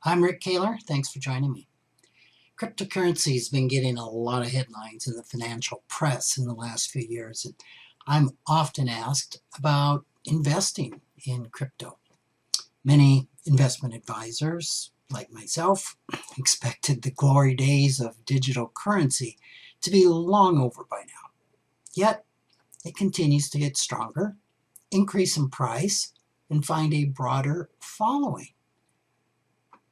I'm Rick Kaler. Thanks for joining me. Cryptocurrency has been getting a lot of headlines in the financial press in the last few years, and I'm often asked about investing in crypto. Many investment advisors, like myself, expected the glory days of digital currency to be long over by now. Yet, it continues to get stronger, increase in price, and find a broader following.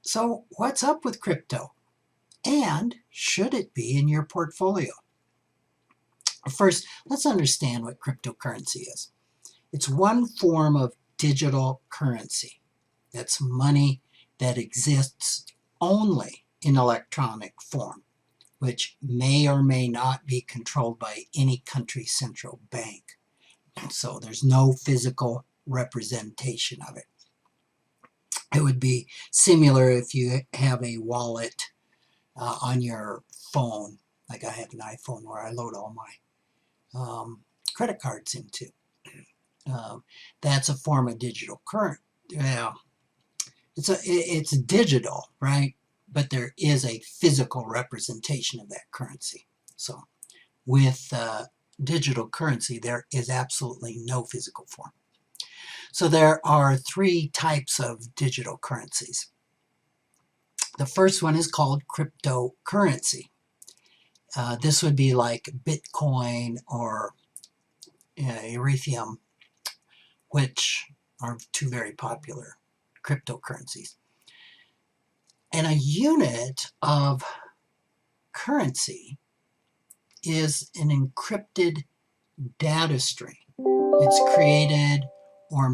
So, what's up with crypto? And should it be in your portfolio? First, let's understand what cryptocurrency is. It's one form of digital currency. That's money that exists only in electronic form, which may or may not be controlled by any country's central bank. So there's no physical representation of it. It would be similar if you have a wallet on your phone, like I have an iPhone where I load all my credit cards into. That's a form of digital currency. Well, it's digital, right? But there is a physical representation of that currency. So with digital currency, there is absolutely no physical form. So there are three types of digital currencies. The first one is called cryptocurrency. This would be like Bitcoin or Ethereum, which are two very popular cryptocurrencies. And a unit of currency is an encrypted data stream. It's created or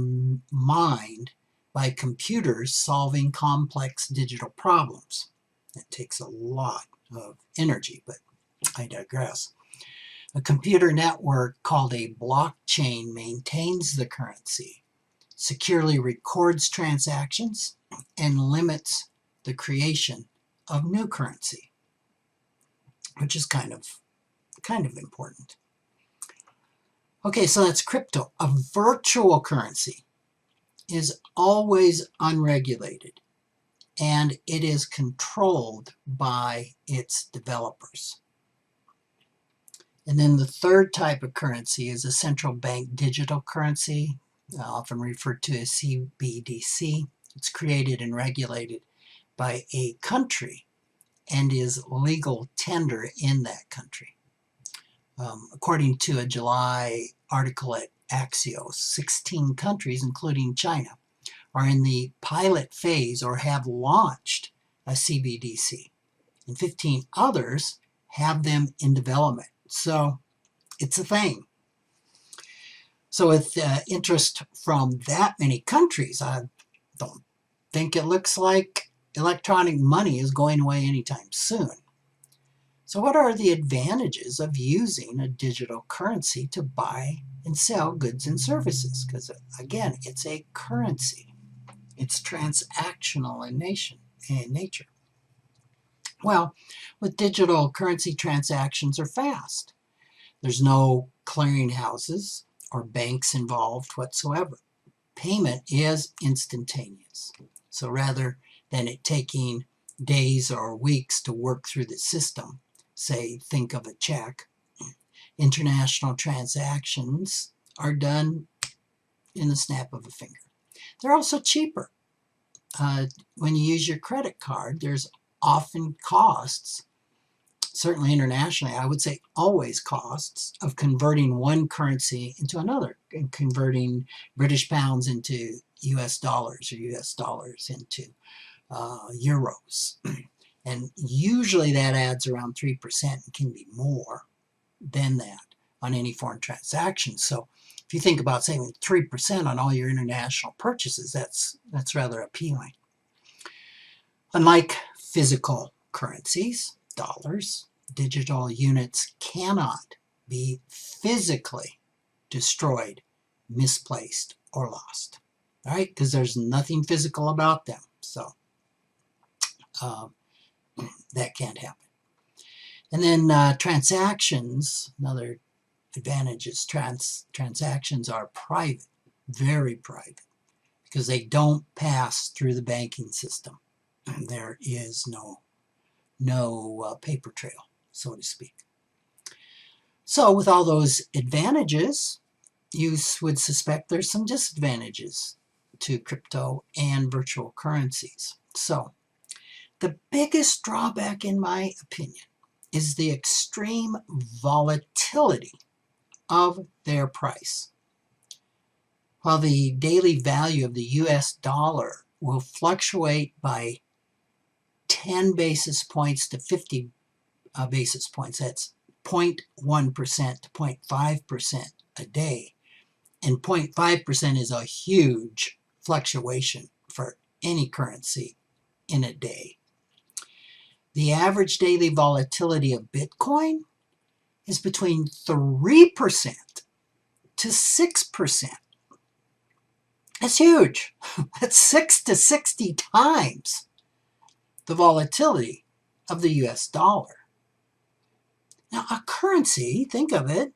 mined by computers solving complex digital problems. It takes a lot of energy, but I digress. A computer network called a blockchain maintains the currency, securely records transactions, and limits the creation of new currency, which is kind of important. Okay, so that's crypto. A virtual currency is always unregulated, and it is controlled by its developers. And then the third type of currency is a central bank digital currency, often referred to as CBDC. It's created and regulated by a country and is legal tender in that country. According to a July article at Axios, 16 countries, including China, are in the pilot phase or have launched a CBDC, and 15 others have them in development. So it's a thing. So with interest from that many countries, I don't think it looks like electronic money is going away anytime soon. So what are the advantages of using a digital currency to buy and sell goods and services? Because again, it's a currency. It's transactional in nature. Well, with digital currency, transactions are fast. There's no clearinghouses or banks involved whatsoever. Payment is instantaneous. So rather than it taking days or weeks to work through the system, say, think of a check, international transactions are done in the snap of a finger. They're also cheaper. When you use your credit card, there's often costs, certainly internationally, I would say always costs, of converting one currency into another, and converting British pounds into US dollars or US dollars into euros. And usually that adds around 3% and can be more than that on any foreign transaction. So if you think about saving 3% on all your international purchases, that's rather appealing. Unlike physical currencies, dollars, digital units cannot be physically destroyed, misplaced, or lost. All right, because there's nothing physical about them. So that can't happen. And then transactions, another advantage is transactions are private, very private, because they don't pass through the banking system. There is no paper trail, so to speak. So with all those advantages, you would suspect there's some disadvantages to crypto and virtual currencies. So the biggest drawback, in my opinion, is the extreme volatility of their price. While the daily value of the US dollar will fluctuate by 10 basis points to 50 basis points, that's 0.1% to 0.5% a day. And 0.5% is a huge fluctuation for any currency in a day. The average daily volatility of Bitcoin is between 3% to 6%. That's huge. That's 6 to 60 times the volatility of the US dollar. Now, a currency, think of it,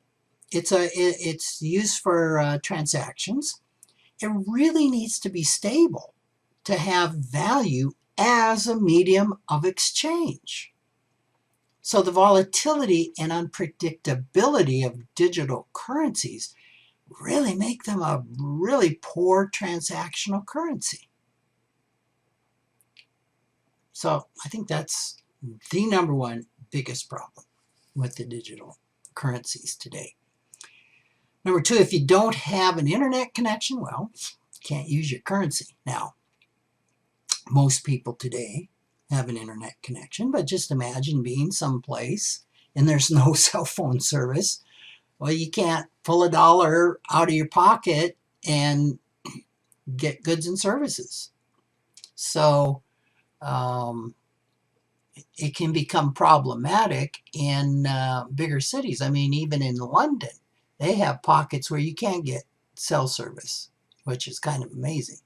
it's used for transactions. It really needs to be stable to have value as a medium of exchange. So the volatility and unpredictability of digital currencies really make them a really poor transactional currency. So I think that's the number one biggest problem with the digital currencies today. Number two, if you don't have an internet connection, well, you can't use your currency. Now, most people today have an internet connection, but just imagine being someplace and there's no cell phone service. Well, you can't pull a dollar out of your pocket and get goods and services. So it can become problematic in bigger cities. I mean, even in London, they have pockets where you can't get cell service, which is kind of amazing.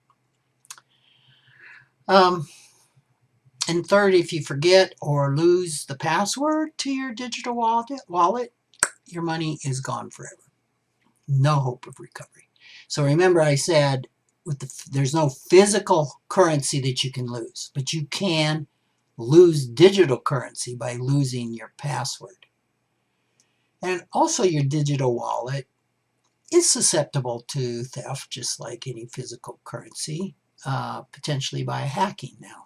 And third, if you forget or lose the password to your digital wallet, your money is gone forever. No hope of recovery. So remember I said there's no physical currency that you can lose, but you can lose digital currency by losing your password. And also your digital wallet is susceptible to theft, just like any physical currency, potentially by hacking now.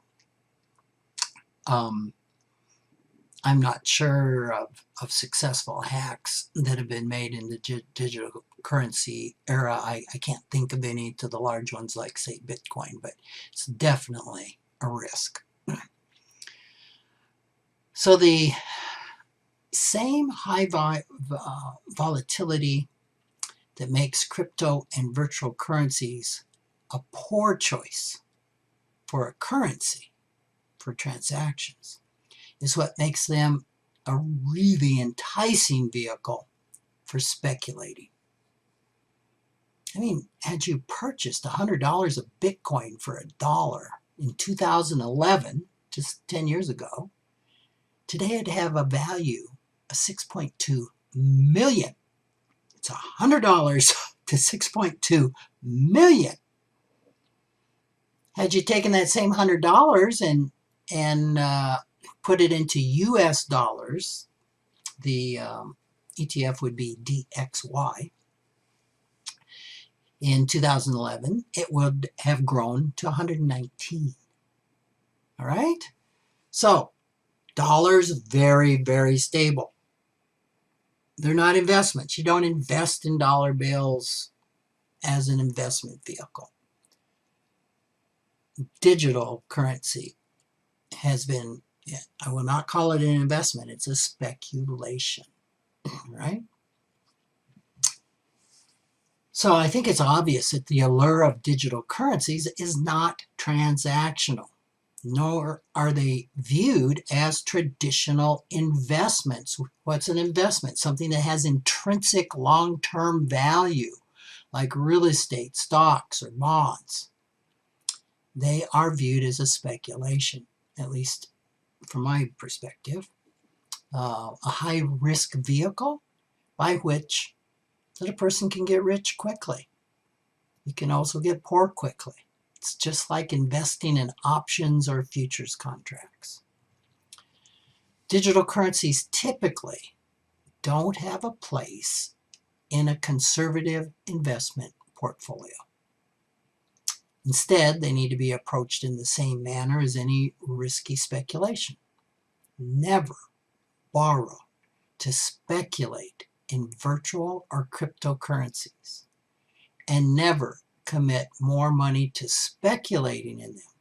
I'm not sure of successful hacks that have been made in the digital currency era. I can't think of any to the large ones like, say, Bitcoin, but it's definitely a risk. So the same high volatility that makes crypto and virtual currencies a poor choice for a currency for transactions is what makes them a really enticing vehicle for speculating. I mean, had you purchased $100 of Bitcoin for $1 in 2011, just 10 years ago, today it'd have a value of $6.2 million. It's $100 to $6.2 million. Had you taken that same $100 and put it into US dollars, the ETF would be DXY. In 2011, it would have grown to 119. All right? So, dollars very, very stable. They're not investments. You don't invest in dollar bills as an investment vehicle. Digital currency has been, I will not call it an investment, it's a speculation, right? So I think it's obvious that the allure of digital currencies is not transactional, nor are they viewed as traditional investments. What's an investment? Something that has intrinsic long-term value, like real estate, stocks, or bonds. They are viewed as a speculation, at least from my perspective, a high-risk vehicle by which that a person can get rich quickly. You can also get poor quickly. It's just like investing in options or futures contracts. Digital currencies typically don't have a place in a conservative investment portfolio. Instead, they need to be approached in the same manner as any risky speculation. Never borrow to speculate in virtual or cryptocurrencies, and never commit more money to speculating in them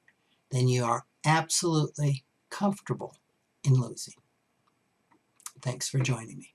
than you are absolutely comfortable in losing. Thanks for joining me.